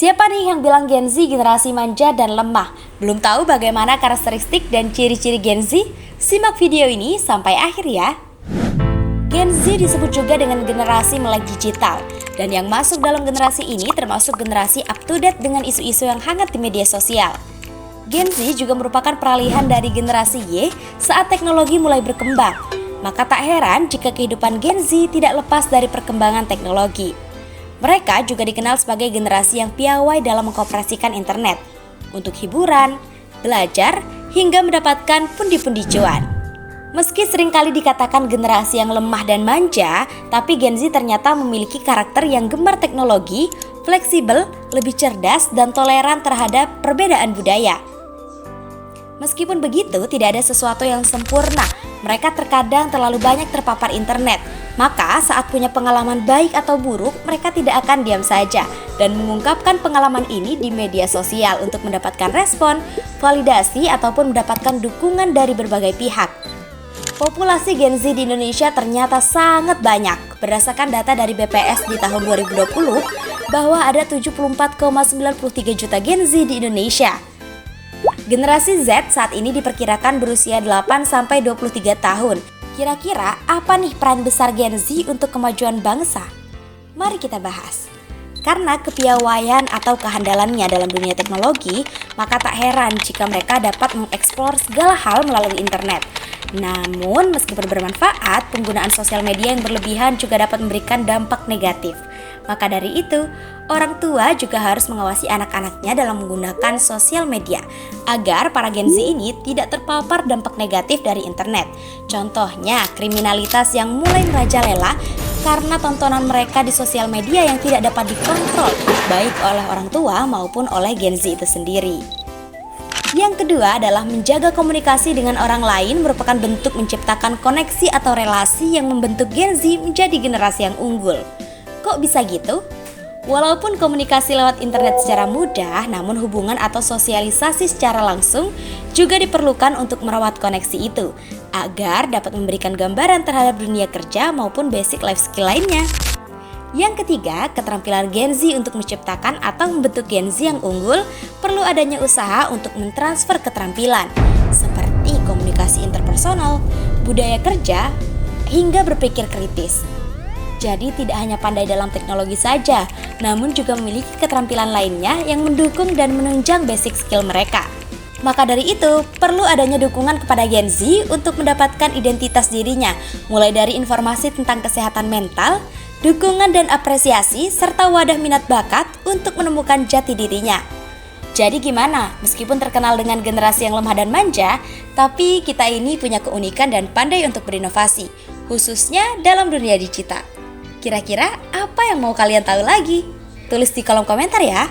Siapa nih yang bilang Gen Z generasi manja dan lemah? Belum tahu bagaimana karakteristik dan ciri-ciri Gen Z? Simak video ini sampai akhir ya. Gen Z disebut juga dengan generasi melek digital. Dan yang masuk dalam generasi ini termasuk generasi up to date dengan isu-isu yang hangat di media sosial. Gen Z juga merupakan peralihan dari generasi Y saat teknologi mulai berkembang. Maka tak heran jika kehidupan Gen Z tidak lepas dari perkembangan teknologi. Mereka juga dikenal sebagai generasi yang piawai dalam mengoperasikan internet untuk hiburan, belajar, hingga mendapatkan pundi-pundi cuan. Meski seringkali dikatakan generasi yang lemah dan manja, tapi Gen Z ternyata memiliki karakter yang gemar teknologi, fleksibel, lebih cerdas, dan toleran terhadap perbedaan budaya. Meskipun begitu, tidak ada sesuatu yang sempurna. Mereka terkadang terlalu banyak terpapar internet. Maka saat punya pengalaman baik atau buruk, mereka tidak akan diam saja dan mengungkapkan pengalaman ini di media sosial untuk mendapatkan respon, validasi, ataupun mendapatkan dukungan dari berbagai pihak. Populasi Gen Z di Indonesia ternyata sangat banyak. Berdasarkan data dari BPS di tahun 2020, bahwa ada 74,93 juta Gen Z di Indonesia. Generasi Z saat ini diperkirakan berusia 8-23 tahun. Kira-kira apa nih peran besar Gen Z untuk kemajuan bangsa? Mari kita bahas. Karena kepiawaian atau kehandalannya dalam dunia teknologi, maka tak heran jika mereka dapat mengeksplor segala hal melalui internet. Namun, meskipun bermanfaat, penggunaan sosial media yang berlebihan juga dapat memberikan dampak negatif. Maka dari itu, orang tua juga harus mengawasi anak-anaknya dalam menggunakan sosial media agar para Gen Z ini tidak terpapar dampak negatif dari internet. Contohnya, kriminalitas yang mulai merajalela karena tontonan mereka di sosial media yang tidak dapat dikontrol baik oleh orang tua maupun oleh Gen Z itu sendiri. Yang kedua adalah menjaga komunikasi dengan orang lain merupakan bentuk menciptakan koneksi atau relasi yang membentuk Gen Z menjadi generasi yang unggul. Kok bisa gitu? Walaupun komunikasi lewat internet secara mudah, namun hubungan atau sosialisasi secara langsung juga diperlukan untuk merawat koneksi itu, agar dapat memberikan gambaran terhadap dunia kerja maupun basic life skill lainnya. Yang ketiga, keterampilan Gen Z untuk menciptakan atau membentuk Gen Z yang unggul perlu adanya usaha untuk mentransfer keterampilan, seperti komunikasi interpersonal, budaya kerja, hingga berpikir kritis. Jadi tidak hanya pandai dalam teknologi saja, namun juga memiliki keterampilan lainnya yang mendukung dan menunjang basic skill mereka. Maka dari itu, perlu adanya dukungan kepada Gen Z untuk mendapatkan identitas dirinya, mulai dari informasi tentang kesehatan mental, dukungan dan apresiasi, serta wadah minat bakat untuk menemukan jati dirinya. Jadi gimana? Meskipun terkenal dengan generasi yang lemah dan manja, tapi kita ini punya keunikan dan pandai untuk berinovasi, khususnya dalam dunia digital. Kira-kira apa yang mau kalian tahu lagi? Tulis di kolom komentar ya.